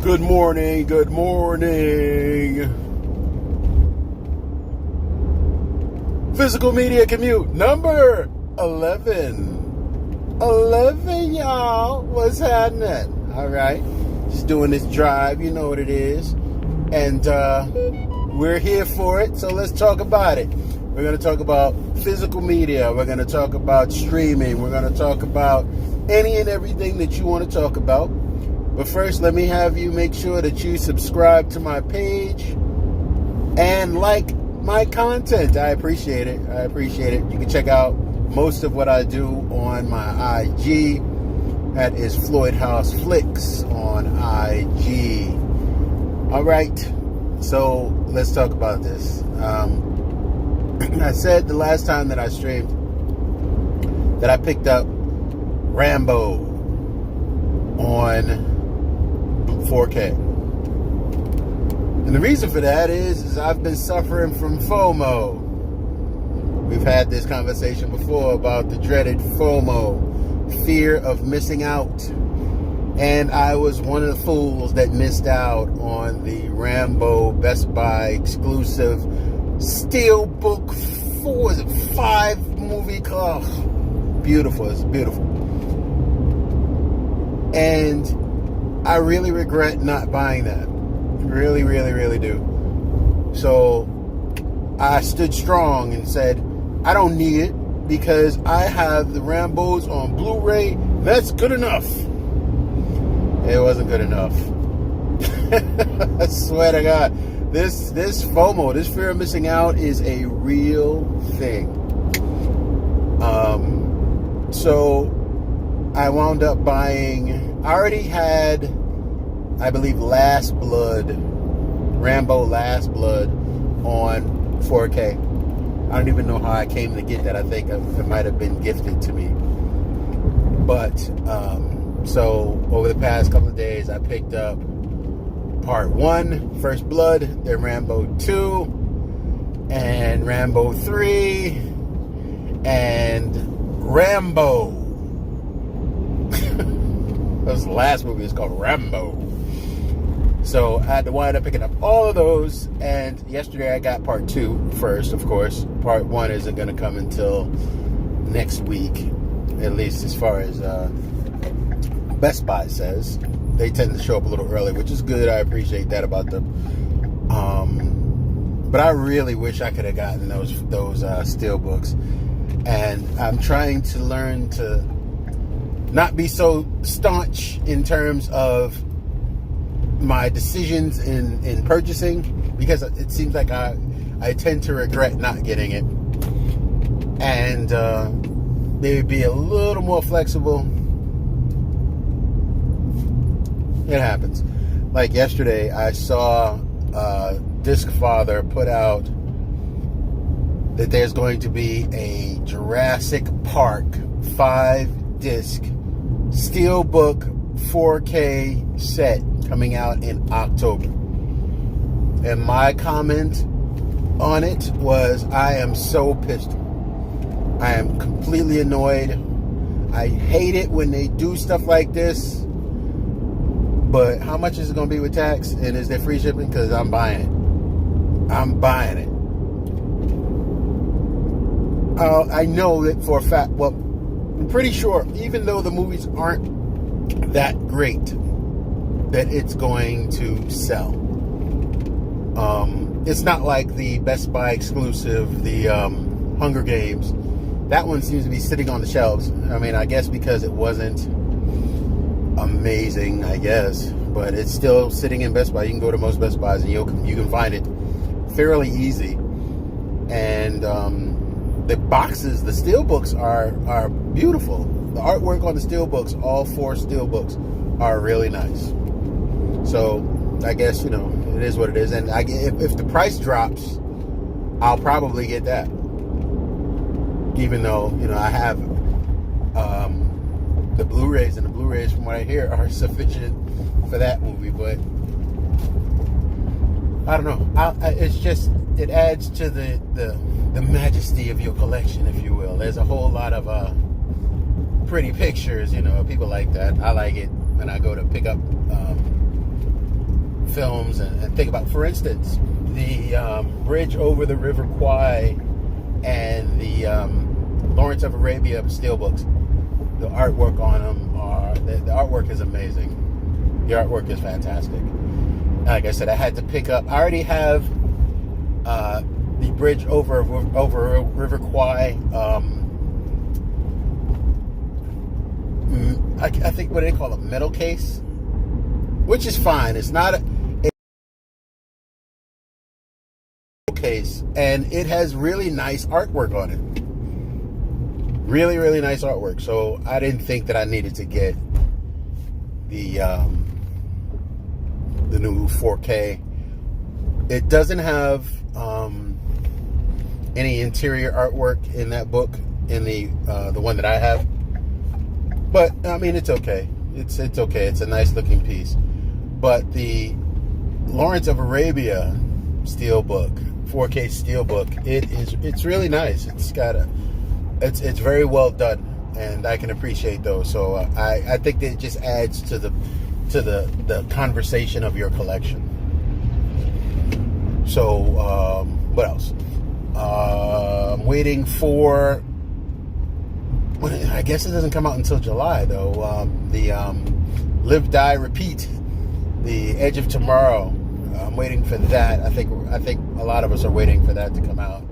Good morning, good morning. Physical media commute number 11. 11, y'all. What's happening? All right. Just doing this drive. You know what it is. And we're here for it. So let's talk about it. We're going to talk about physical media. We're going to talk about streaming. We're going to talk about any and everything that you want to talk about. But first, let me have you make sure that you subscribe to my page and like my content. I appreciate it. You can check out most of what I do on my IG. That is Floyd House Flicks on IG. All right. So let's talk about this. I said the last time that I streamed that I picked up Rambo on 4K. And the reason for that is I've been suffering from FOMO. We've had this conversation before about the dreaded FOMO, fear of missing out. And I was one of the fools that missed out on the Rambo Best Buy exclusive Steelbook 5 movie club. Beautiful. It's beautiful. And I really regret not buying that. Really, really, really do. So I stood strong and said, I don't need it because I have the Rambos on Blu-ray. That's good enough. It wasn't good enough. I swear to God. This FOMO, this fear of missing out is a real thing. So I wound up buying, I already had, I believe, Rambo Last Blood on 4K. I don't even know how I came to get that. I think it might have been gifted to me. But, so over the past couple of days, I picked up Part 1, First Blood, then Rambo 2, and Rambo 3, and Rambo. That was the last movie. It's called Rambo. So I had to wind up picking up all of those. And yesterday I got Part 2 first, of course. Part 1 isn't going to come until next week, at least as far as Best Buy says. They tend to show up a little early, which is good. I appreciate that about them. But I really wish I could have gotten those steelbooks. And I'm trying to learn to not be so staunch in terms of my decisions in purchasing, because it seems like I tend to regret not getting it. And maybe be a little more flexible. It happens. Like yesterday, I saw Disc Father put out that there's going to be a Jurassic Park 5-disc Steelbook 4K set coming out in October. And my comment on it was, I am so pissed. I am completely annoyed. I hate it when they do stuff like this. But how much is it going to be with tax? And is there free shipping? Because I'm buying it. I'm buying it. I know that for a fact, well, I'm pretty sure, even though the movies aren't that great, that it's going to sell. It's not like the Best Buy exclusive, the Hunger Games. That one seems to be sitting on the shelves. I mean, I guess because it wasn't amazing, I guess, but it's still sitting in Best Buy. You can go to most Best Buys and you can find it fairly easy. And the boxes, the steelbooks are beautiful. The artwork on the steelbooks, all 4 steelbooks, are really nice. So I guess, it is what it is. And if the price drops, I'll probably get that. Even though, I have the Blu-rays, and the Blu-rays, from what I hear, are sufficient for that movie. But I don't know. It's just, it adds to the majesty of your collection, if you will. There's a whole lot of pretty pictures, people like that. I like it when I go to pick up films and think about, for instance, the bridge over the River Kwai and the Lawrence of Arabia steelbooks. The artwork on them the artwork is amazing. The artwork is fantastic. Like I said, I had to pick up. I already have the bridge over River Kwai. I think, what do they call it, metal case, which is fine. It's not a case, and it has really nice artwork on it. Really, really nice artwork. So I didn't think that I needed to get the new 4K. It doesn't have any interior artwork in that book, in the one that I have. But I mean, it's okay. It's okay. It's a nice looking piece. But the Lawrence of Arabia steelbook, 4K steelbook, it's really nice. It's very well done, and I can appreciate those. So I think that it just adds to the conversation of your collection. So what else? I'm waiting for. I guess it doesn't come out until July, though. The Live, Die, Repeat, The Edge of Tomorrow. I'm waiting for that. I think a lot of us are waiting for that to come out.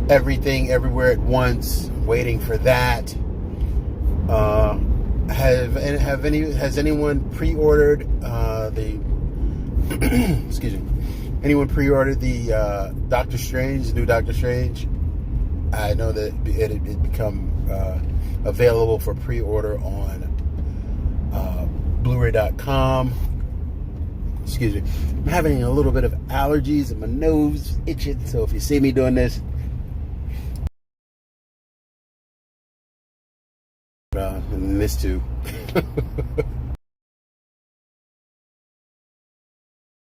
Everything, Everywhere at Once. Waiting for that. Has anyone pre-ordered the? Excuse me. Anyone pre-ordered the Doctor Strange, new Doctor Strange? I know that it had become available for pre-order on Blu-ray.com. Excuse me. I'm having a little bit of allergies and my nose itching, so if you see me doing this, and this too.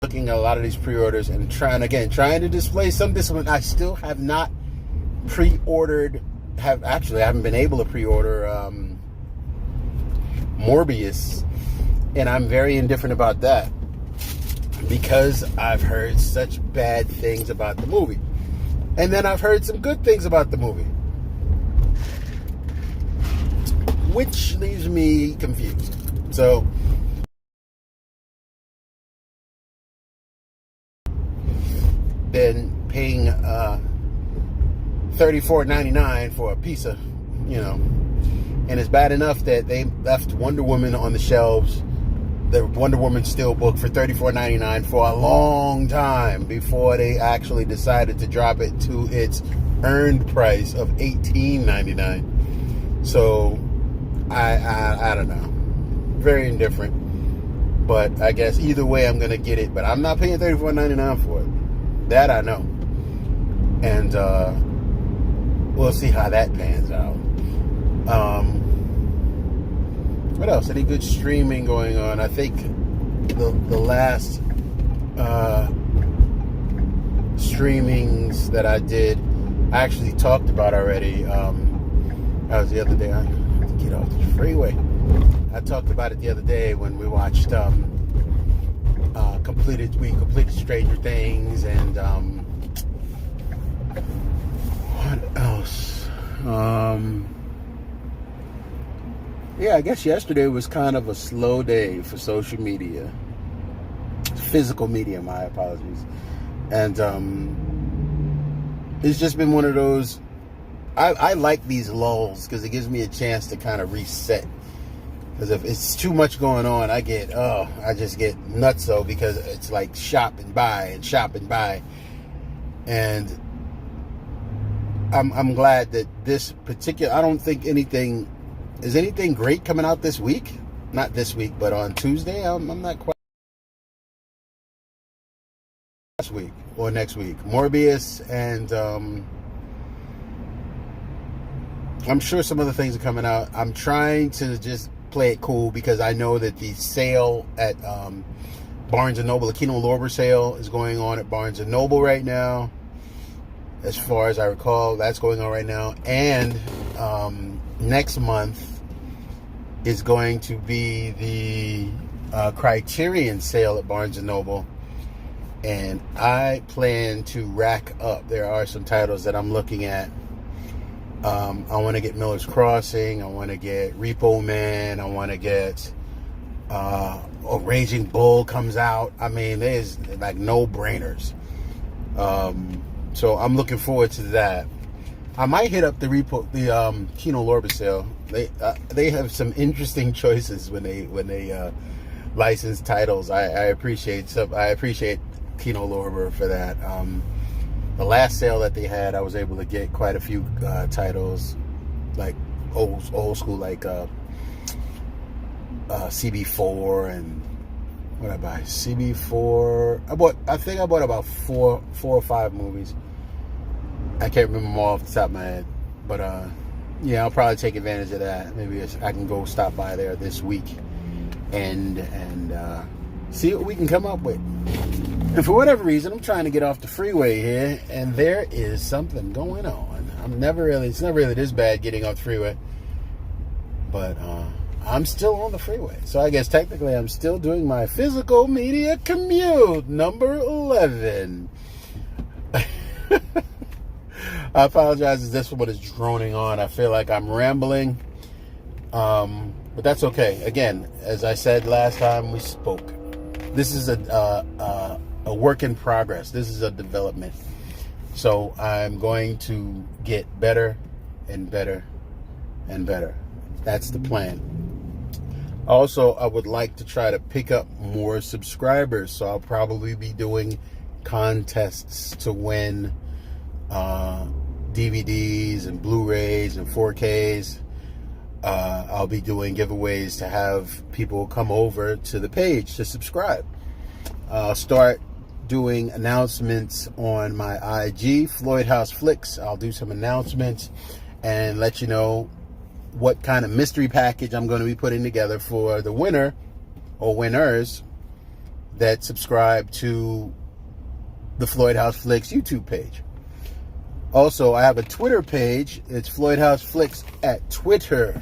Looking at a lot of these pre-orders and trying to display some discipline. I still have not pre-ordered. I haven't been able to pre-order Morbius, and I'm very indifferent about that because I've heard such bad things about the movie, and then I've heard some good things about the movie, which leaves me confused. So been paying $34.99 for a pizza, and it's bad enough that they left Wonder Woman on the shelves, the Wonder Woman steelbook, for $34.99 for a long time before they actually decided to drop it to its earned price of $18.99. So I don't know, very indifferent, but I guess either way I'm gonna get it, but I'm not paying $34.99 for it. That I know. And we'll see how that pans out. What else? Any good streaming going on? I think the last streamings that I did, I actually talked about already. That was the other day. I had to get off the freeway. I talked about it the other day when we watched we completed Stranger Things, and what else? Yeah, I guess yesterday was kind of a slow day for social media, physical media. My apologies, and it's just been one of those. I like these lulls because it gives me a chance to kind of reset. Because if it's too much going on, I just get nutso, because it's like shop and buy. And I'm glad that this particular, I don't think anything great coming out this week. Not this week, but on Tuesday. I'm not quite. This week or next week. Morbius, and I'm sure some other things are coming out. I'm trying to just play it cool because I know that the sale at Barnes & Noble, the Kino Lorber sale, is going on at Barnes & Noble right now. As far as I recall, that's going on right now. And next month, is going to be the Criterion sale at Barnes & Noble. And I plan to rack up. There are some titles that I'm looking at. I want to get Miller's Crossing. I want to get Repo Man. I want to get Raging Bull comes out. I mean, there's like no-brainers. So I'm looking forward to that. I might hit up the Kino Lorber sale. They have some interesting choices when they license titles. I appreciate Kino Lorber for that. The last sale that they had, I was able to get quite a few titles, like old school, like CB4 and what I buy? CB4. I think I bought about four or five movies. I can't remember them all off the top of my head, but yeah, I'll probably take advantage of that. Maybe I can go stop by there this week and see what we can come up with. And for whatever reason, I'm trying to get off the freeway here, and there is something going on. It's not really this bad getting off the freeway, but I'm still on the freeway. So I guess technically I'm still doing my physical media commute, number 11. I apologize if this one is droning on. I feel like I'm rambling, but that's okay. Again, as I said last time we spoke, this is a work in progress. This is a development. So I'm going to get better and better and better. That's the plan. Also, I would like to try to pick up more subscribers. So I'll probably be doing contests to win DVDs and Blu-rays and 4Ks. I'll be doing giveaways to have people come over to the page to subscribe. I'll start doing announcements on my IG, Floyd House Flicks. I'll do some announcements and let you know what kind of mystery package I'm going to be putting together for the winner or winners that subscribe to the Floyd House Flicks YouTube page. Also, I have a Twitter page. It's Floyd House Flicks at Twitter.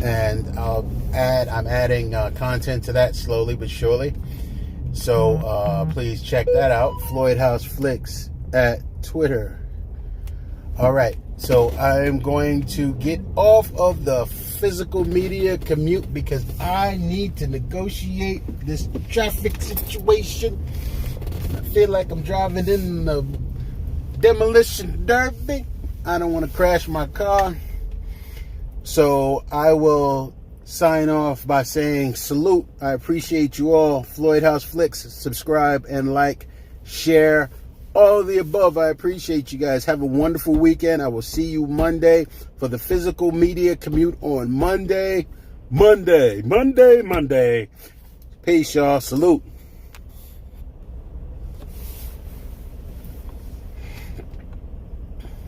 And I'm adding content to that slowly but surely. So please check that out. Floyd House Flicks at Twitter. All right. So I'm going to get off of the physical media commute because I need to negotiate this traffic situation. I feel like I'm driving in the demolition derby. I don't want to crash my car. So I will sign off by saying salute. I appreciate you all. Floyd House Flicks. Subscribe and like, share, all of the above. I appreciate you guys. Have a wonderful weekend. I will see you Monday for the physical media commute on Monday. Peace, y'all. Salute.